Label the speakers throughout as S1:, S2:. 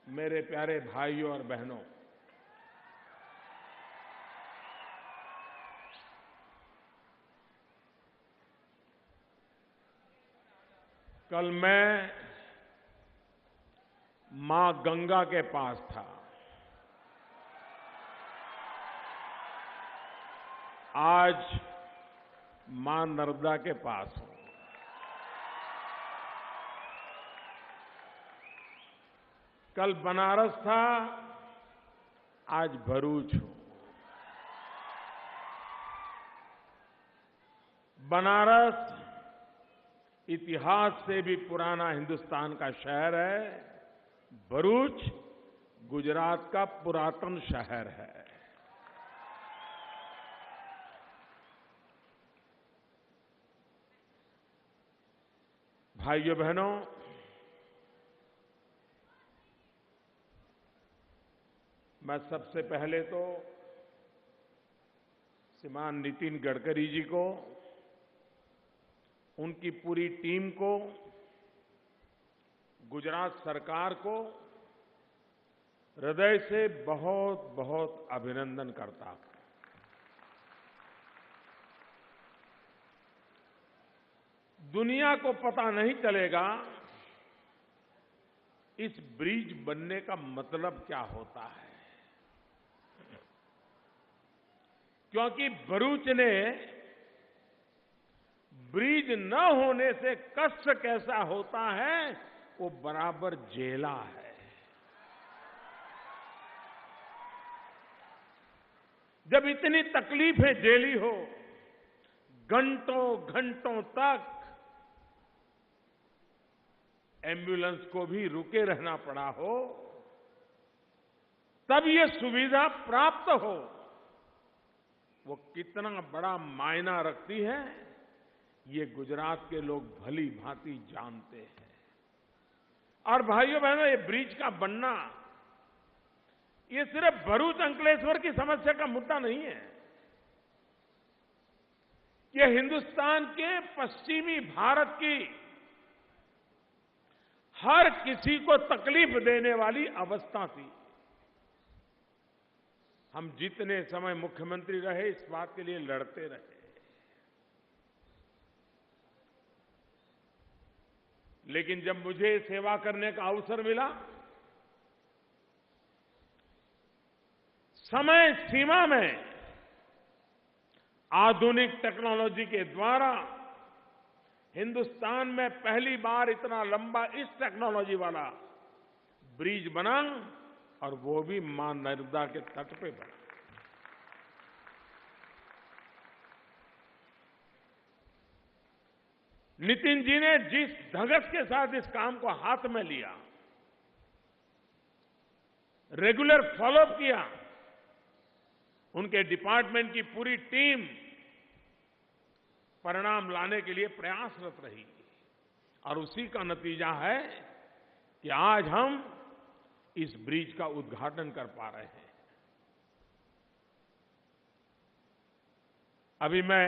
S1: मेरे प्यारे भाइयों और बहनों, कल मैं मां गंगा के पास था। आज मां नर्मदा के पास हूं। कल बनारस था, आज भरूच हूं। बनारस इतिहास से भी पुराना हिंदुस्तान का शहर है। भरूच गुजरात का पुरातन शहर है। भाइयों बहनों, मैं सबसे पहले तो श्रीमान नितिन गडकरी जी को, उनकी पूरी टीम को, गुजरात सरकार को हृदय से बहुत बहुत अभिनंदन करता हूं। दुनिया को पता नहीं चलेगा इस ब्रिज बनने का मतलब क्या होता है, क्योंकि भरूच ने ब्रिज न होने से कष्ट कैसा होता है वो बराबर झेला है। जब इतनी तकलीफें झेली हो, घंटों घंटों तक एम्बुलेंस को भी रुके रहना पड़ा हो, तब ये सुविधा प्राप्त हो, वो कितना बड़ा मायना रखती है, ये गुजरात के लोग भली भांति जानते हैं। और भाइयों बहनों, ये ब्रिज का बनना ये सिर्फ भरूच अंकलेश्वर की समस्या का मुद्दा नहीं है। ये हिंदुस्तान के पश्चिमी भारत की हर किसी को तकलीफ देने वाली अवस्था थी। हम जितने समय मुख्यमंत्री रहे इस बात के लिए लड़ते रहे, लेकिन जब मुझे सेवा करने का अवसर मिला, समय सीमा में आधुनिक टेक्नोलॉजी के द्वारा हिंदुस्तान में पहली बार इतना लंबा इस टेक्नोलॉजी वाला ब्रिज बना, और वो भी मां नर्मदा के तट पे बना। नितिन जी ने जिस धगस के साथ इस काम को हाथ में लिया, रेगुलर फॉलोअप किया, उनके डिपार्टमेंट की पूरी टीम परिणाम लाने के लिए प्रयासरत रही, और उसी का नतीजा है कि आज हम इस ब्रिज का उद्घाटन कर पा रहे हैं। अभी मैं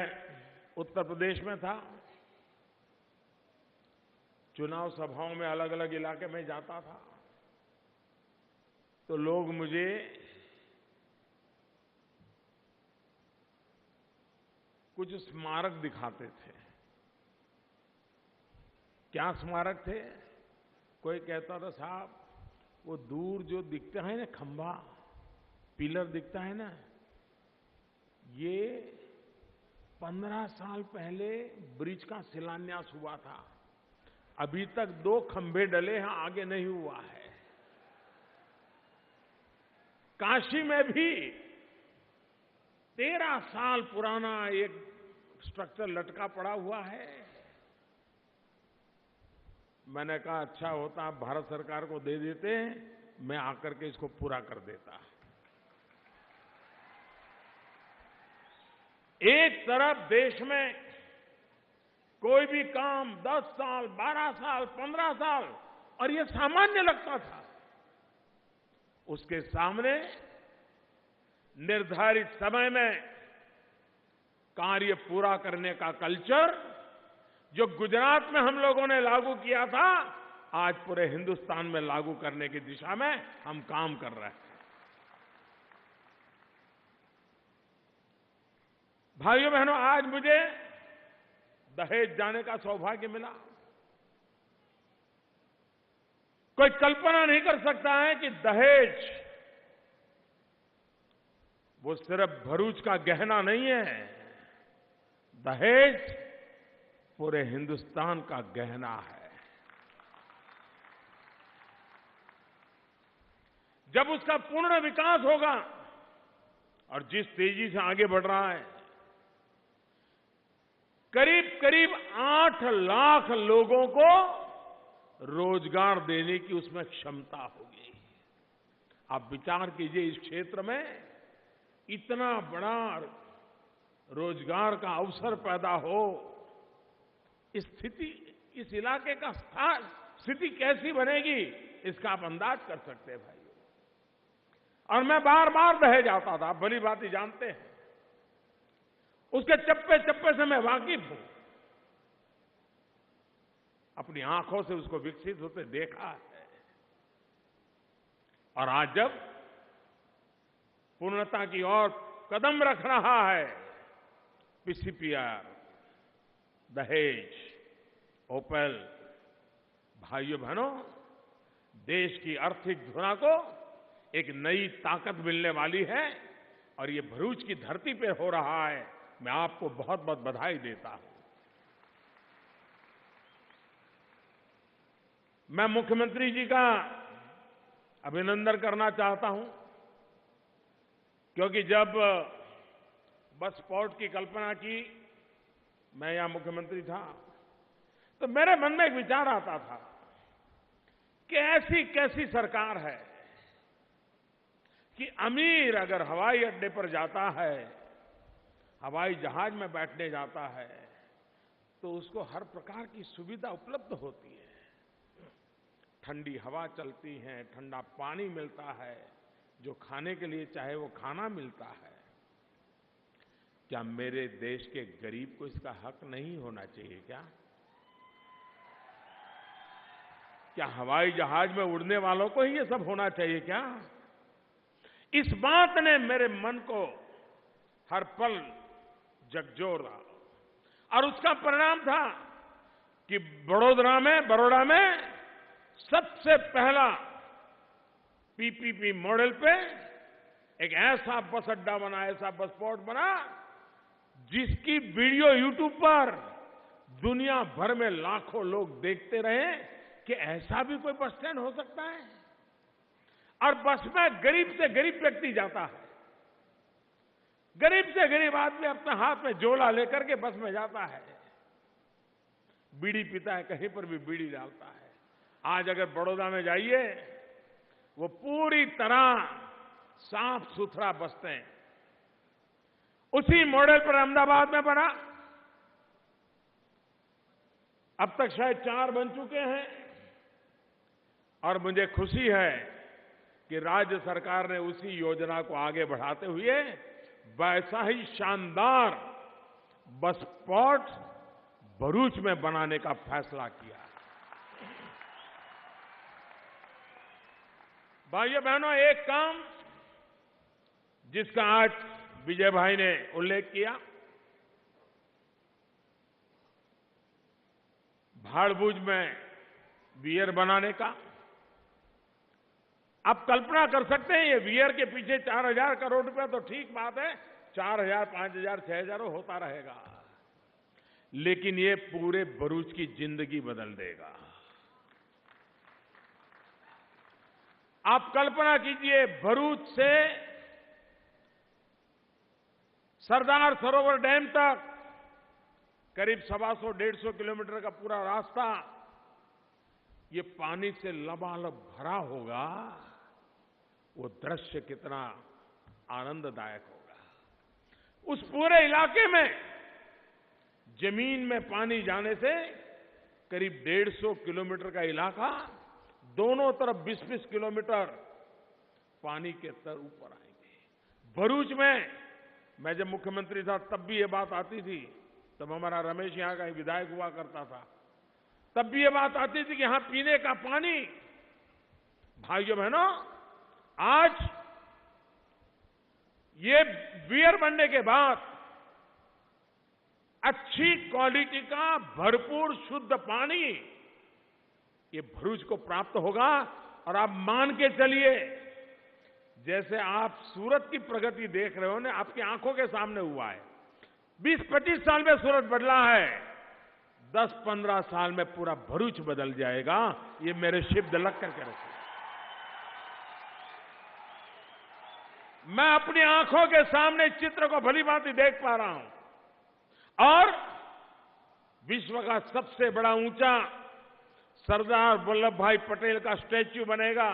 S1: उत्तर प्रदेश में था, चुनाव सभाओं में अलग अलग इलाके में जाता था, तो लोग मुझे कुछ स्मारक दिखाते थे। क्या स्मारक थे? कोई कहता था, साहब वो दूर जो दिखता है ना खंभा, पिलर दिखता है ना, ये 15 साल पहले ब्रिज का शिलान्यास हुआ था, अभी तक 2 खंभे डले हैं, आगे नहीं हुआ है। काशी में भी 13 साल पुराना एक स्ट्रक्चर लटका पड़ा हुआ है। मैंने कहा, अच्छा होता आप भारत सरकार को दे देते, मैं आकर के इसको पूरा कर देता। एक तरफ देश में कोई भी काम 10 साल, 12 साल, 15 साल, और ये सामान्य लगता था, उसके सामने निर्धारित समय में कार्य पूरा करने का कल्चर जो गुजरात में हम लोगों ने लागू किया था, आज पूरे हिंदुस्तान में लागू करने की दिशा में हम काम कर रहे हैं। भाइयों बहनों, आज मुझे दहेज जाने का सौभाग्य मिला। कोई कल्पना नहीं कर सकता है कि दहेज वो सिर्फ भरूच का गहना नहीं है। दहेज पूरे हिंदुस्तान का गहना है। जब उसका पूर्ण विकास होगा और जिस तेजी से आगे बढ़ रहा है, करीब करीब 8 लाख लोगों को रोजगार देने की उसमें क्षमता होगी। आप विचार कीजिए, इस क्षेत्र में इतना बड़ा रोजगार का अवसर पैदा हो, इस इलाके का स्थिति कैसी बनेगी, इसका आप अंदाज कर सकते हैं भाइयों। और मैं बार बार दहेज आता था, भली भांति जानते हैं, उसके चप्पे चप्पे से मैं वाकिफ हूं, अपनी आंखों से उसको विकसित होते देखा है। और आज जब पूर्णता की ओर कदम रख रहा है पीसीपीआर, दहेज, ओपेल, भाइयों बहनों, देश की आर्थिक धुरा को एक नई ताकत मिलने वाली है और ये भरूच की धरती पे हो रहा है। मैं आपको बहुत बहुत बधाई देता हूं। मैं मुख्यमंत्री जी का अभिनंदन करना चाहता हूं, क्योंकि जब बस पोर्ट की कल्पना की, मैं यहां मुख्यमंत्री था, तो मेरे मन में एक विचार आता था कि ऐसी कैसी सरकार है कि अमीर अगर हवाई अड्डे पर जाता है, हवाई जहाज में बैठने जाता है, तो उसको हर प्रकार की सुविधा उपलब्ध होती है। ठंडी हवा चलती है, ठंडा पानी मिलता है, जो खाने के लिए चाहे वो खाना मिलता है। क्या मेरे देश के गरीब को इसका हक नहीं होना चाहिए क्या? क्या हवाई जहाज में उड़ने वालों को ही ये सब होना चाहिए क्या? इस बात ने मेरे मन को हर पल झकझोरा, और उसका परिणाम था कि बड़ोदरा में सबसे पहला पीपीपी मॉडल पे एक ऐसा बस अड्डा बना, ऐसा बस पोर्ट बना, जिसकी वीडियो यूट्यूब पर दुनिया भर में लाखों लोग देखते रहे कि ऐसा भी कोई बस स्टैंड हो सकता है। और बस में गरीब से गरीब व्यक्ति जाता है, गरीब से गरीब आदमी अपने हाथ में झोला लेकर के बस में जाता है, बीड़ी पीता है, कहीं पर भी बीड़ी डालता है। आज अगर बड़ौदा में जाइए, वो पूरी तरह साफ सुथरा बस्ते, उसी मॉडल पर अहमदाबाद में बना, अब तक शायद 4 बन चुके हैं। और मुझे खुशी है कि राज्य सरकार ने उसी योजना को आगे बढ़ाते हुए वैसा ही शानदार बस पोर्ट भरूच में बनाने का फैसला किया। भाइयों बहनों, एक काम जिसका आज विजय भाई ने उल्लेख किया, भाड़भूज में वियर बनाने का। आप कल्पना कर सकते हैं, ये वियर के पीछे 4,000 करोड़ रुपया तो ठीक बात है, 4,000, 5,000, 6,000 होता रहेगा, लेकिन ये पूरे भरूच की जिंदगी बदल देगा। आप कल्पना कीजिए, भरूच से सरदार सरोवर डैम तक करीब 125-150 किलोमीटर का पूरा रास्ता ये पानी से लबालब भरा होगा। वो दृश्य कितना आनंददायक होगा। उस पूरे इलाके में जमीन में पानी जाने से करीब 150 किलोमीटर का इलाका दोनों तरफ 20-20 किलोमीटर पानी के स्तर ऊपर आएंगे। भरूच में मैं जब मुख्यमंत्री था तब भी ये बात आती थी, तब हमारा रमेश यहां का विधायक हुआ करता था, तब भी ये बात आती थी कि यहां पीने का पानी। भाइयों बहनों, आज ये बियर बनने के बाद अच्छी क्वालिटी का भरपूर शुद्ध पानी ये भरूच को प्राप्त होगा। और आप मान के चलिए, जैसे आप सूरत की प्रगति देख रहे हो ना, आपकी आंखों के सामने हुआ है। 20-25 साल में सूरत बदला है, 10-15 साल में पूरा भरूच बदल जाएगा। ये मेरे शब्द लग करके रखिए। मैं अपनी आंखों के सामने चित्र को भली भांति देख पा रहा हूं। और विश्व का सबसे बड़ा ऊंचा सरदार वल्लभ भाई पटेल का स्टैच्यू बनेगा,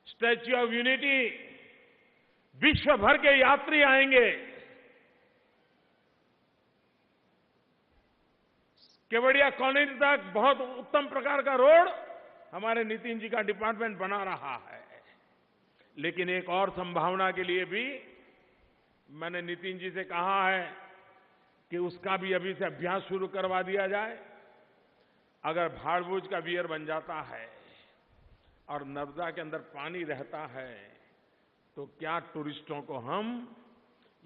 S1: स्टैच्यू ऑफ यूनिटी। विश्व भर के यात्री आएंगे। केवड़िया कॉलोनी तक बहुत उत्तम प्रकार का रोड हमारे नितिन जी का डिपार्टमेंट बना रहा है। लेकिन एक और संभावना के लिए भी मैंने नितिन जी से कहा है कि उसका भी अभी से अभ्यास शुरू करवा दिया जाए। अगर भाड़भूज का बियर बन जाता है और नर्मदा के अंदर पानी रहता है, तो क्या टूरिस्टों को हम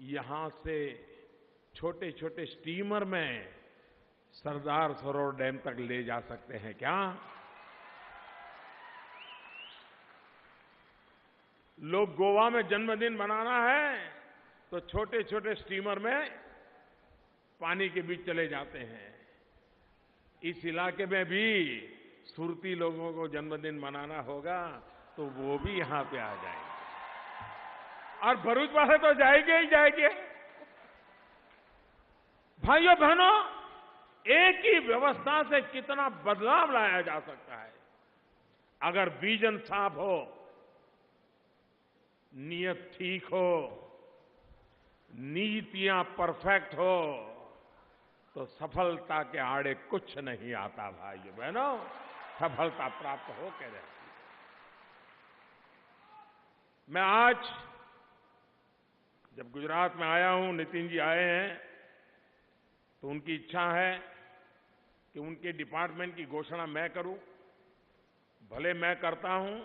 S1: यहां से छोटे छोटे स्टीमर में सरदार सरोवर डैम तक ले जा सकते हैं क्या? लोग गोवा में जन्मदिन मनाना है तो छोटे छोटे स्टीमर में पानी के बीच चले जाते हैं। इस इलाके में भी सुरती लोगों को जन्मदिन मनाना होगा तो वो भी यहां पे आ जाएंगे और भरूच वाले तो जाएंगे ही जाएंगे। भाइयों बहनों, एक ही व्यवस्था से कितना बदलाव लाया जा सकता है। अगर विजन साफ हो, नियत ठीक हो, नीतियां परफेक्ट हो, तो सफलता के आड़े कुछ नहीं आता। भाइयों बहनों, सफलता प्राप्त हो के रहती। मैं आज जब गुजरात में आया हूं, नितिन जी आए हैं, तो उनकी इच्छा है कि उनके डिपार्टमेंट की घोषणा मैं करूं। भले मैं करता हूं,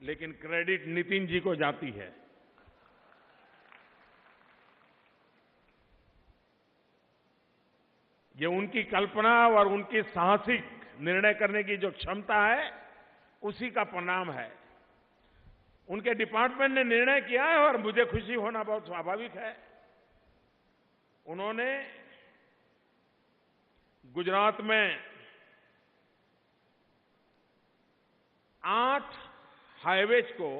S1: लेकिन क्रेडिट नितिन जी को जाती है। ये उनकी कल्पना और उनकी साहसिक निर्णय करने की जो क्षमता है, उसी का परिणाम है। उनके डिपार्टमेंट ने निर्णय किया है और मुझे खुशी होना बहुत स्वाभाविक है। उन्होंने गुजरात में 8 हाईवेज को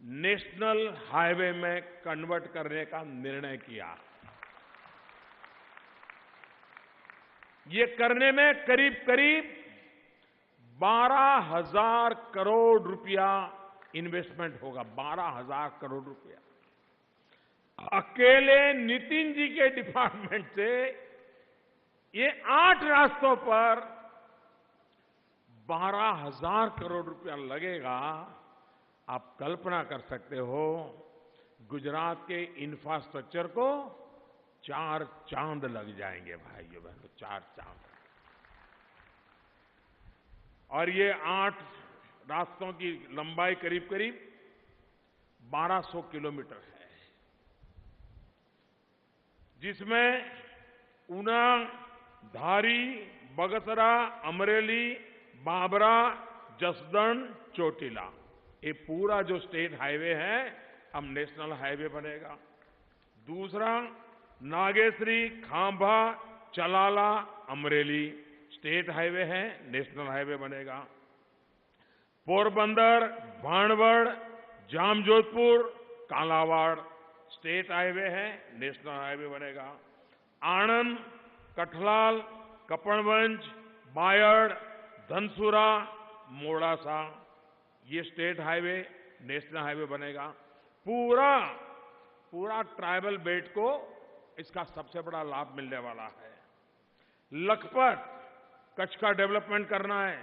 S1: नेशनल हाईवे में कन्वर्ट करने का निर्णय किया। ये करने में करीब करीब 12,000 करोड़ रुपया इन्वेस्टमेंट होगा। 12,000 करोड़ रुपया अकेले नितिन जी के डिपार्टमेंट से ये 8 रास्तों पर 12,000 करोड़ रुपया लगेगा। आप कल्पना कर सकते हो, गुजरात के इंफ्रास्ट्रक्चर को 4 चांद लग जाएंगे। भाइयों बहनों, 4 चांद। और ये 8 रास्तों की लंबाई करीब करीब 1200 किलोमीटर है, जिसमें ऊना, धारी, बगसरा, अमरेली, बाबरा, जसदन, चोटिला, ये पूरा जो स्टेट हाईवे है अब नेशनल हाईवे बनेगा। दूसरा, नागेश्वरी, खांभा, चलाला, अमरेली स्टेट हाईवे है, नेशनल हाईवे बनेगा। पोरबंदर, भाणवड़, जामजोधपुर, कालावाड़ स्टेट हाईवे है, नेशनल हाईवे बनेगा। आणंद, कठलाल, कपड़वंज, बायड़, धनसुरा, मोड़ासा ये स्टेट हाईवे, नेशनल हाईवे बनेगा। पूरा ट्राइबल बेल्ट को इसका सबसे बड़ा लाभ मिलने वाला है। लखपत, कच्छ का डेवलपमेंट करना है,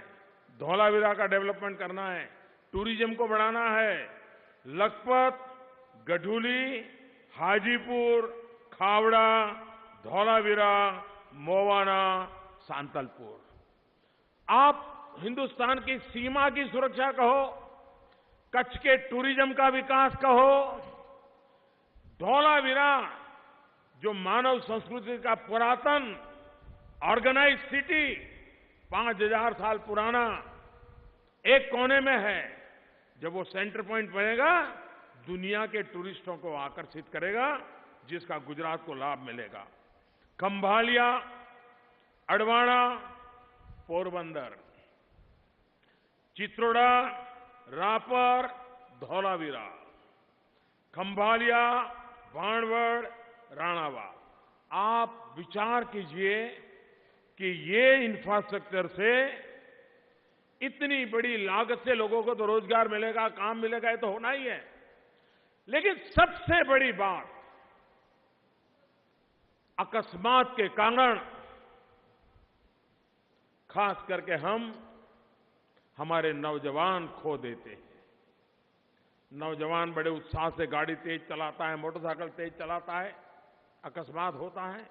S1: धौलावीरा का डेवलपमेंट करना है, टूरिज्म को बढ़ाना है। लखपत, गढूली, हाजीपुर, खावड़ा, धौलावीरा, मोवाना, सांतलपुर। आप हिंदुस्तान की सीमा की सुरक्षा कहो, कच्छ के टूरिज्म का विकास कहो, धौलावीरा जो मानव संस्कृति का पुरातन ऑर्गेनाइज सिटी 5000 साल पुराना एक कोने में है, जब वो सेंटर पॉइंट बनेगा दुनिया के टूरिस्टों को आकर्षित करेगा, जिसका गुजरात को लाभ मिलेगा। खंभालिया, अडवाणा, पोरबंदर, चित्रोड़ा, रापर, धौलावीरा, खंभालिया, भाणवड़, राणावा। आप विचार कीजिए कि ये इंफ्रास्ट्रक्चर से इतनी बड़ी लागत से लोगों को तो रोजगार मिलेगा, काम मिलेगा, ये तो होना ही है। लेकिन सबसे बड़ी बात, अकस्मात के कारण खास करके हम हमारे नौजवान खो देते हैं। नौजवान बड़े उत्साह से गाड़ी तेज चलाता है, मोटरसाइकिल तेज चलाता है, अकस्मात होता है,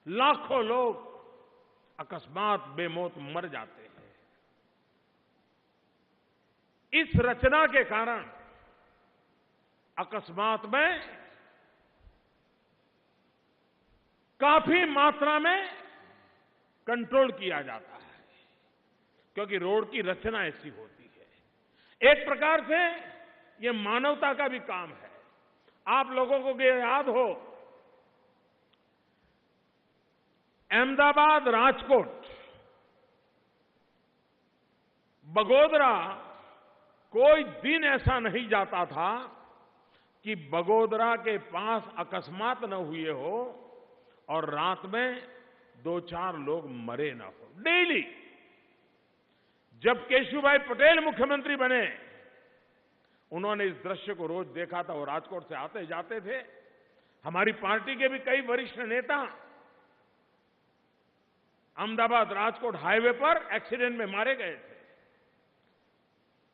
S1: लाखों लोग अकस्मात बेमौत मर जाते हैं। इस रचना के कारण अकस्मात में काफी मात्रा में कंट्रोल किया जाता है, क्योंकि रोड की रचना ऐसी होती है। एक प्रकार से ये मानवता का भी काम है। आप लोगों को ये याद हो, अहमदाबाद, राजकोट, बगोदरा, कोई दिन ऐसा नहीं जाता था कि बगोदरा के पास अकस्मात न हुए हो और रात में 2-4 लोग मरे न हो। डेली जब केशुभाई पटेल मुख्यमंत्री बने, उन्होंने इस दृश्य को रोज देखा था। वो राजकोट से आते जाते थे। हमारी पार्टी के भी कई वरिष्ठ नेता अहमदाबाद राजकोट हाईवे पर एक्सीडेंट में मारे गए थे।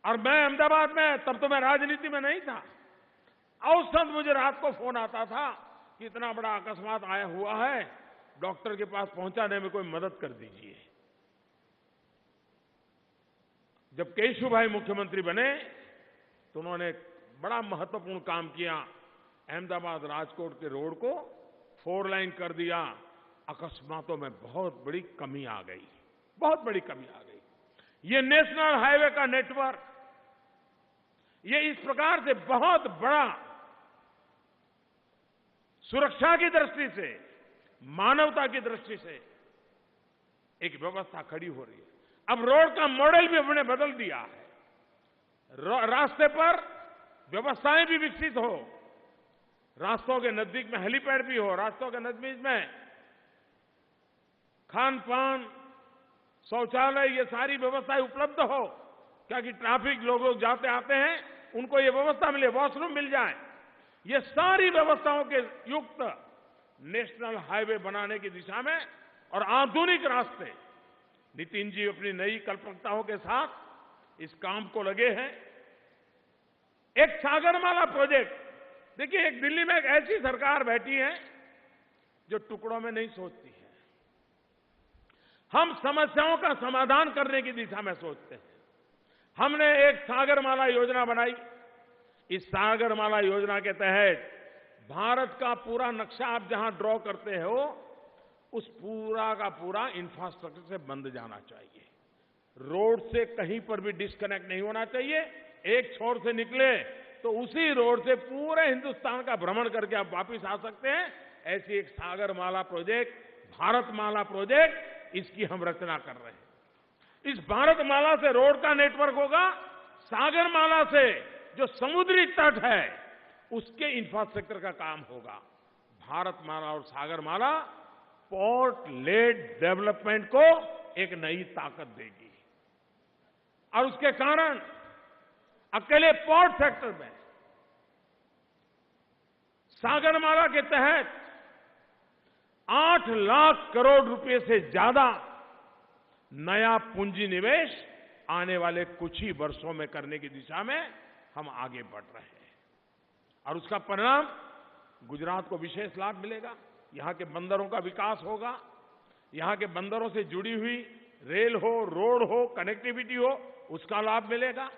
S1: और मैं अहमदाबाद में, तब तो मैं राजनीति में नहीं था, औसत मुझे रात को फोन आता था कि इतना बड़ा अकस्मात आया हुआ है, डॉक्टर के पास पहुंचाने में कोई मदद कर दीजिए। जब केशुभाई मुख्यमंत्री बने तो उन्होंने बड़ा महत्वपूर्ण काम किया। अहमदाबाद राजकोट के रोड को 4 लाइन कर दिया। अकस्मातों में बहुत बड़ी कमी आ गई, बहुत बड़ी कमी आ गई। ये नेशनल हाईवे का नेटवर्क, ये इस प्रकार से बहुत बड़ा सुरक्षा की दृष्टि से, मानवता की दृष्टि से एक व्यवस्था खड़ी हो रही है। अब रोड का मॉडल भी हमने बदल दिया है। रास्ते पर व्यवस्थाएं भी विकसित हो, रास्तों के नजदीक में हेलीपैड भी हो, रास्तों के नजदीक में खान पान, शौचालय, ये सारी व्यवस्थाएं उपलब्ध हो, क्योंकि ट्रैफिक लोग जाते आते हैं, उनको ये व्यवस्था मिले, वॉशरूम मिल जाए। ये सारी व्यवस्थाओं के युक्त नेशनल हाईवे बनाने की दिशा में और आधुनिक रास्ते, नितिन जी अपनी नई कल्पनाओं के साथ इस काम को लगे हैं। एक सागरमाला प्रोजेक्ट, देखिए, एक दिल्ली में एक ऐसी सरकार बैठी है जो टुकड़ों में नहीं सोचती है। हम समस्याओं का समाधान करने की दिशा में सोचते हैं। हमने एक सागरमाला योजना बनाई। इस सागरमाला योजना के तहत भारत का पूरा नक्शा आप जहां ड्रॉ करते हो, उस पूरा का पूरा इंफ्रास्ट्रक्चर से बंध जाना चाहिए। रोड से कहीं पर भी डिस्कनेक्ट नहीं होना चाहिए। एक छोर से निकले तो उसी रोड से पूरे हिंदुस्तान का भ्रमण करके आप वापस आ सकते हैं। ऐसी एक सागरमाला प्रोजेक्ट, भारतमाला प्रोजेक्ट, इसकी हम रचना कर रहे हैं। इस भारतमाला से रोड का नेटवर्क होगा, सागरमाला से जो समुद्री तट है उसके इंफ्रास्ट्रक्चर का काम होगा। भारतमाला और सागरमाला पोर्ट लेड डेवलपमेंट को एक नई ताकत देगी। और उसके कारण अकेले पोर्ट सेक्टर में सागरमाला के तहत 8 लाख करोड़ रुपए से ज्यादा नया पूंजी निवेश आने वाले कुछ ही वर्षों में करने की दिशा में हम आगे बढ़ रहे हैं। और उसका परिणाम गुजरात को विशेष लाभ मिलेगा। यहां के बंदरों का विकास होगा, यहां के बंदरों से जुड़ी हुई रेल हो, रोड हो, कनेक्टिविटी हो, उसका लाभ मिलेगा।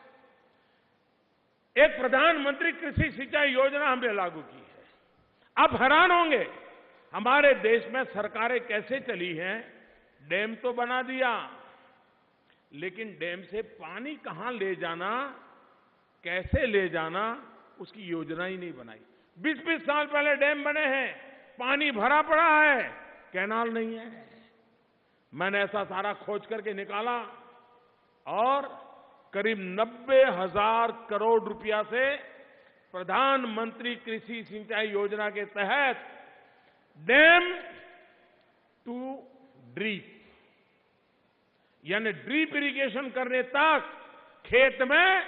S1: एक प्रधानमंत्री कृषि सिंचाई योजना हमने लागू की है। आप हैरान होंगे हमारे देश में सरकारें कैसे चली हैं। डैम तो बना दिया, लेकिन डैम से पानी कहां ले जाना, कैसे ले जाना, उसकी योजना ही नहीं बनाई। 20-20 साल पहले डैम बने हैं, पानी भरा पड़ा है, कैनाल नहीं है। मैंने ऐसा सारा खोज करके निकाला और करीब 90,000 करोड़ रुपया से प्रधानमंत्री कृषि सिंचाई योजना के तहत डैम टू ड्रीप, यानी ड्रीप इरिगेशन करने तक, खेत में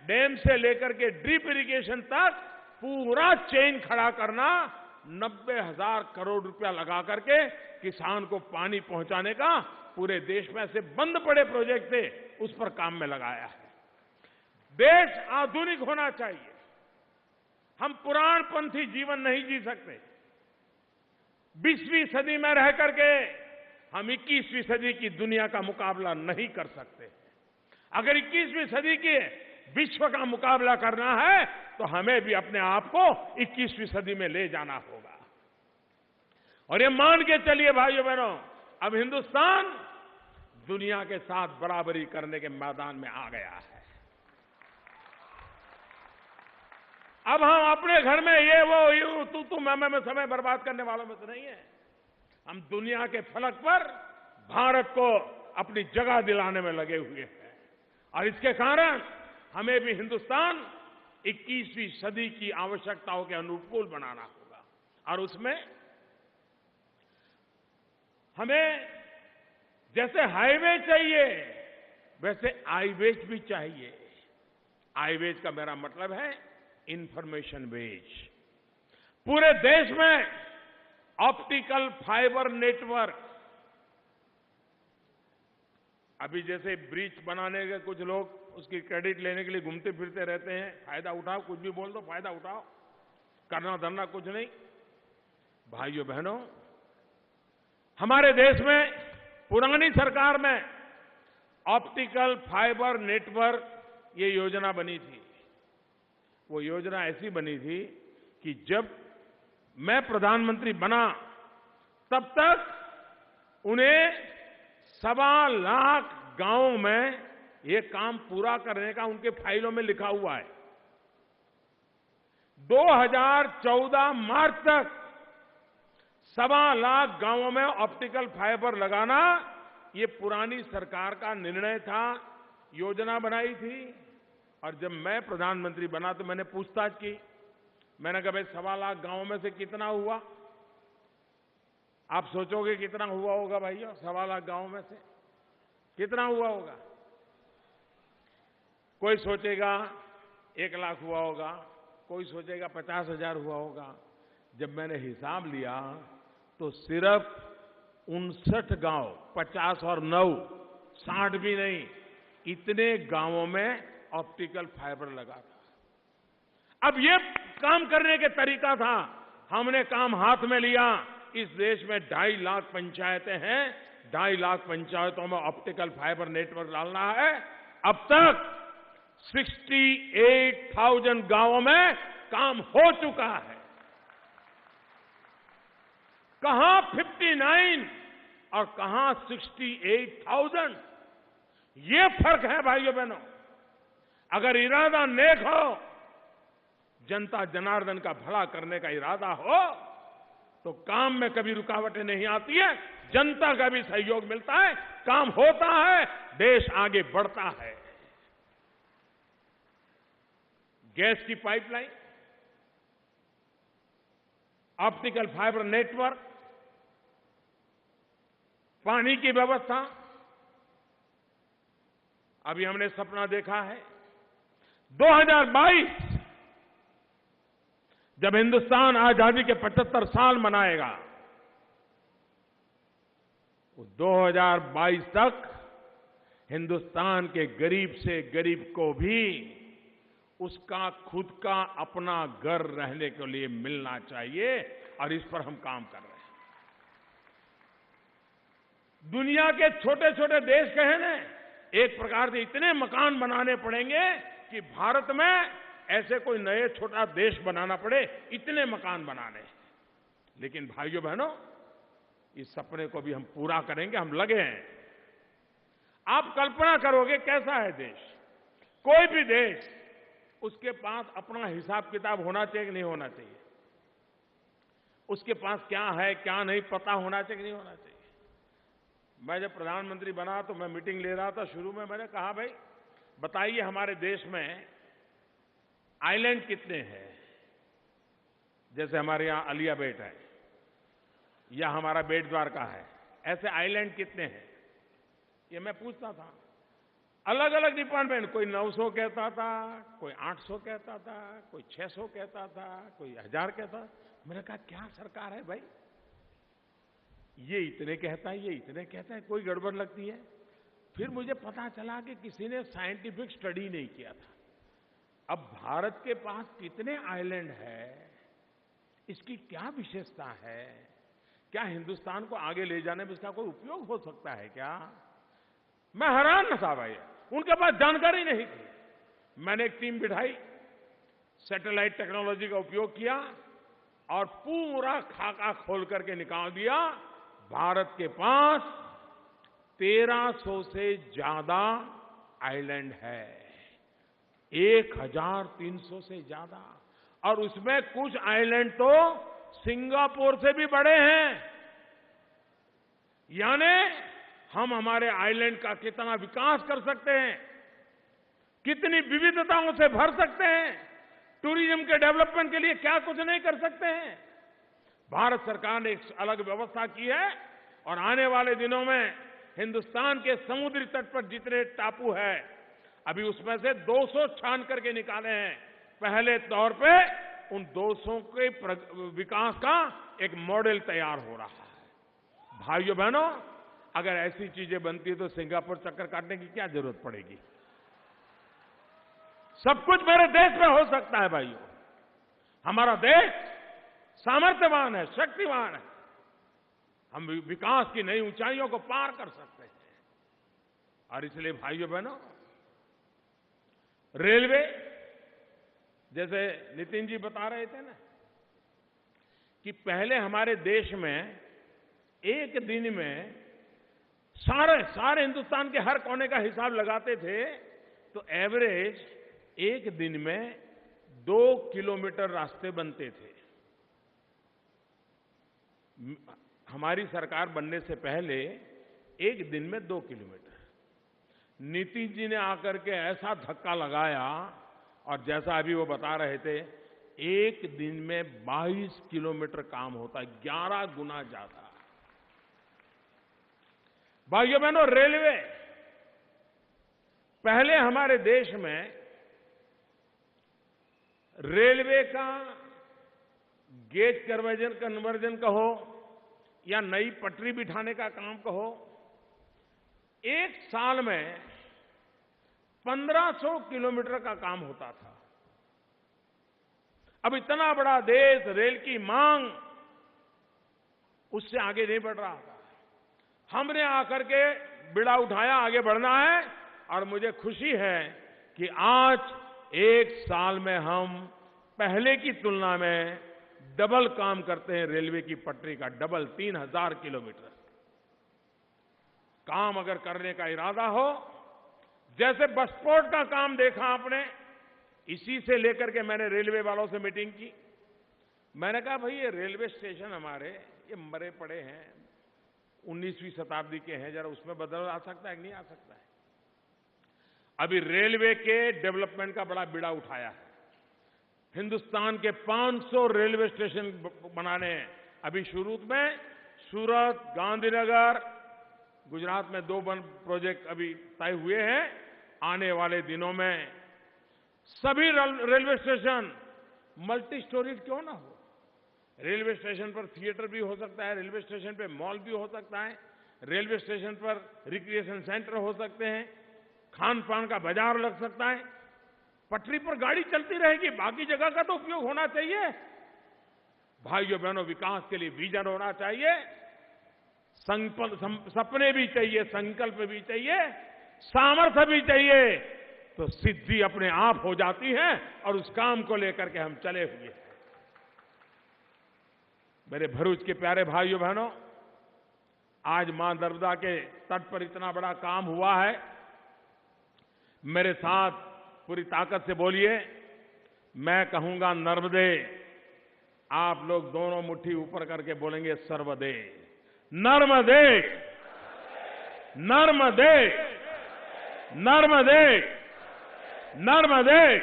S1: डैम से लेकर के ड्रीप इरिगेशन तक पूरा चेन खड़ा करना, 90,000 करोड़ रुपया लगा करके किसान को पानी पहुंचाने का पूरे देश में ऐसे बंद पड़े प्रोजेक्ट थे, उस पर काम में लगाया है। देश आधुनिक होना चाहिए। हम पुराणपंथी जीवन नहीं जी सकते। 20वीं सदी में रह करके हम 21वीं सदी की दुनिया का मुकाबला नहीं कर सकते। अगर 21वीं सदी के विश्व का मुकाबला करना है तो हमें भी अपने आप को 21वीं सदी में ले जाना होगा। और ये मान के चलिए भाइयों बहनों, अब हिंदुस्तान दुनिया के साथ बराबरी करने के मैदान में आ गया है। अब हम अपने घर में ये वो यूं तू मैं में समय बर्बाद करने वालों में तो नहीं है। हम दुनिया के फलक पर भारत को अपनी जगह दिलाने में लगे हुए हैं और इसके कारण हमें भी हिंदुस्तान 21वीं सदी की आवश्यकताओं के अनुकूल बनाना होगा। और उसमें हमें जैसे हाईवे चाहिए वैसे आईवेज भी चाहिए। आईवेज का मेरा मतलब है इंफॉर्मेशन वेज। पूरे देश में ऑप्टिकल फाइबर नेटवर्क, अभी जैसे ब्रिज बनाने के कुछ लोग उसकी क्रेडिट लेने के लिए घूमते फिरते रहते हैं, फायदा उठाओ, कुछ भी बोल दो फायदा उठाओ, करना धरना कुछ नहीं। भाइयों बहनों, हमारे देश में पुरानी सरकार में ऑप्टिकल फाइबर नेटवर्क ये योजना बनी थी। वो योजना ऐसी बनी थी कि जब मैं प्रधानमंत्री बना तब तक उन्हें 1.25 लाख गांवों में ये काम पूरा करने का उनके फाइलों में लिखा हुआ है। 2014 मार्च तक 1.25 लाख गांवों में ऑप्टिकल फाइबर लगाना ये पुरानी सरकार का निर्णय था, योजना बनाई थी। और जब मैं प्रधानमंत्री बना तो मैंने पूछताछ की। मैंने कहा भाई 1.25 लाख गांवों में से कितना हुआ? आप सोचोगे कितना हुआ होगा भाइयों? 1.25 लाख गांवों में से कितना हुआ होगा? कोई सोचेगा 1 लाख हुआ होगा, कोई सोचेगा 50,000 हुआ होगा। जब मैंने हिसाब लिया तो सिर्फ 59 गांव, 50 और 9, 60 भी नहीं, इतने गांवों में ऑप्टिकल फाइबर लगा था। अब ये काम करने के तरीका था, हमने काम हाथ में लिया। इस देश में 2.5 लाख पंचायतें हैं, 2.5 लाख पंचायतों में ऑप्टिकल फाइबर नेटवर्क डालना है। अब तक 68,000 गांवों में काम हो चुका है। कहां 59 और कहां 68,000, ये फर्क है भाइयों बहनों। अगर इरादा नेक हो, जनता जनार्दन का भला करने का इरादा हो, तो काम में कभी रुकावटें नहीं आती है, जनता का भी सहयोग मिलता है, काम होता है, देश आगे बढ़ता है। गैस की पाइपलाइन, ऑप्टिकल फाइबर नेटवर्क, पानी की व्यवस्था, अभी हमने सपना देखा है 2022 जब हिंदुस्तान आजादी के 75 साल मनाएगा, 2022 तक हिंदुस्तान के गरीब से गरीब को भी उसका खुद का अपना घर रहने के लिए मिलना चाहिए और इस पर हम काम कर रहे हैं। दुनिया के छोटे छोटे देश कहे ना, एक प्रकार से इतने मकान बनाने पड़ेंगे कि भारत में ऐसे कोई नए छोटा देश बनाना पड़े, इतने मकान बनाने। लेकिन भाइयों बहनों, इस सपने को भी हम पूरा करेंगे, हम लगे हैं। आप कल्पना करोगे कैसा है देश। कोई भी देश, उसके पास अपना हिसाब किताब होना चाहिए कि नहीं होना चाहिए? उसके पास क्या है क्या नहीं पता होना चाहिए कि नहीं होना चाहिए? मैं जब प्रधानमंत्री बना तो मैं मीटिंग ले रहा था, शुरू में मैंने कहा, भाई बताइए हमारे देश में आइलैंड कितने हैं? जैसे हमारे यहां अलिया बेट है या हमारा बेट द्वारका है, ऐसे आइलैंड कितने हैं? ये मैं पूछता था। अलग अलग डिपार्टमेंट, कोई 900 कहता था, कोई 800 कहता था, कोई 600 कहता था, कोई 1000 कहता था। मैंने कहा क्या सरकार है भाई, ये इतने कहता है, ये इतने कहता है, कोई गड़बड़ लगती है। फिर मुझे पता चला कि किसी ने साइंटिफिक स्टडी नहीं किया था। अब भारत के पास कितने आइलैंड है, इसकी क्या विशेषता है, क्या हिंदुस्तान को आगे ले जाने में इसका कोई उपयोग हो सकता है क्या? मैं हैरान था भाई, उनके पास जानकारी नहीं थी। मैंने एक टीम बिठाई, सैटेलाइट टेक्नोलॉजी का उपयोग किया और पूरा खाका खोल करके निकाल दिया। भारत के पास 1300 से ज्यादा आइलैंड है, 1300 से ज्यादा, और उसमें कुछ आइलैंड तो सिंगापुर से भी बड़े हैं। यानी हम हमारे आइलैंड का कितना विकास कर सकते हैं, कितनी विविधताओं से भर सकते हैं, टूरिज्म के डेवलपमेंट के लिए क्या कुछ नहीं कर सकते हैं। भारत सरकार ने एक अलग व्यवस्था की है और आने वाले दिनों में हिंदुस्तान के समुद्री तट पर जितने टापू है, अभी उसमें से 200 छान करके निकाले हैं। पहले तौर पे उन 200 के विकास का एक मॉडल तैयार हो रहा है। भाइयों बहनों, अगर ऐसी चीजें बनती है तो सिंगापुर चक्कर काटने की क्या जरूरत पड़ेगी? सब कुछ मेरे देश में हो सकता है भाइयों। हमारा देश सामर्थ्यवान है, शक्तिवान है। हम विकास की नई ऊंचाइयों को पार कर सकते हैं। और इसलिए भाइयों बहनों, रेलवे, जैसे नितिन जी बता रहे थे ना कि पहले हमारे देश में एक दिन में सारे हिंदुस्तान के हर कोने का हिसाब लगाते थे तो एवरेज एक दिन में 2 किलोमीटर रास्ते बनते थे। हमारी सरकार बनने से पहले एक दिन में 2 किलोमीटर। नीतीश जी ने आकर के ऐसा धक्का लगाया और जैसा अभी वो बता रहे थे, एक दिन में 22 किलोमीटर काम होता है, 11 गुना ज्यादा। भाइयों बहनों, रेलवे, पहले हमारे देश में रेलवे का गेज कन्वर्जन कहो या नई पटरी बिठाने का काम कहो, एक साल में 1500 किलोमीटर का काम होता था। अब इतना बड़ा देश, रेल की मांग उससे आगे नहीं बढ़ रहा था। हमने आकर के बिड़ा उठाया, आगे बढ़ना है। और मुझे खुशी है कि आज एक साल में हम पहले की तुलना में डबल काम करते हैं। रेलवे की पटरी का डबल, 3000 किलोमीटर काम अगर करने का इरादा हो, जैसे बसपोर्ट का काम देखा आपने, इसी से लेकर के मैंने रेलवे वालों से मीटिंग की। मैंने कहा भाई ये रेलवे स्टेशन हमारे ये मरे पड़े हैं, 19वीं शताब्दी के हैं, जरा उसमें बदलाव आ सकता है कि नहीं आ सकता है? अभी रेलवे के डेवलपमेंट का बड़ा बीड़ा उठाया है। हिंदुस्तान के 500 रेलवे स्टेशन बनाने हैं। अभी शुरू में सूरत, गांधीनगर, गुजरात में 2 प्रोजेक्ट अभी तय हुए हैं। आने वाले दिनों में सभी रेलवे स्टेशन मल्टी स्टोरीड क्यों ना हो। रेलवे स्टेशन पर थिएटर भी हो सकता है, रेलवे स्टेशन पे मॉल भी हो सकता है, रेलवे स्टेशन पर रिक्रिएशन सेंटर हो सकते हैं, खान पान का बाजार लग सकता है। पटरी पर गाड़ी चलती रहेगी, बाकी जगह का तो उपयोग होना चाहिए। भाइयों बहनों, विकास के लिए विजन होना चाहिए, सपने भी चाहिए, संकल्प भी चाहिए, सामर्थ्य भी चाहिए, तो सिद्धि अपने आप हो जाती है और उस काम को लेकर के हम चले हुए हैं। मेरे भरूच के प्यारे भाइयों बहनों, आज मां नर्मदा के तट पर इतना बड़ा काम हुआ है। मेरे साथ पूरी ताकत से बोलिए, मैं कहूंगा नर्मदे, आप लोग दोनों मुट्ठी ऊपर करके बोलेंगे सर्वदे। नर्मदे, नर्मदे, नर्मदे, नर्मदे,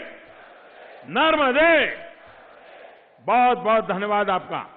S1: नर्मदे। बहुत बहुत धन्यवाद आपका।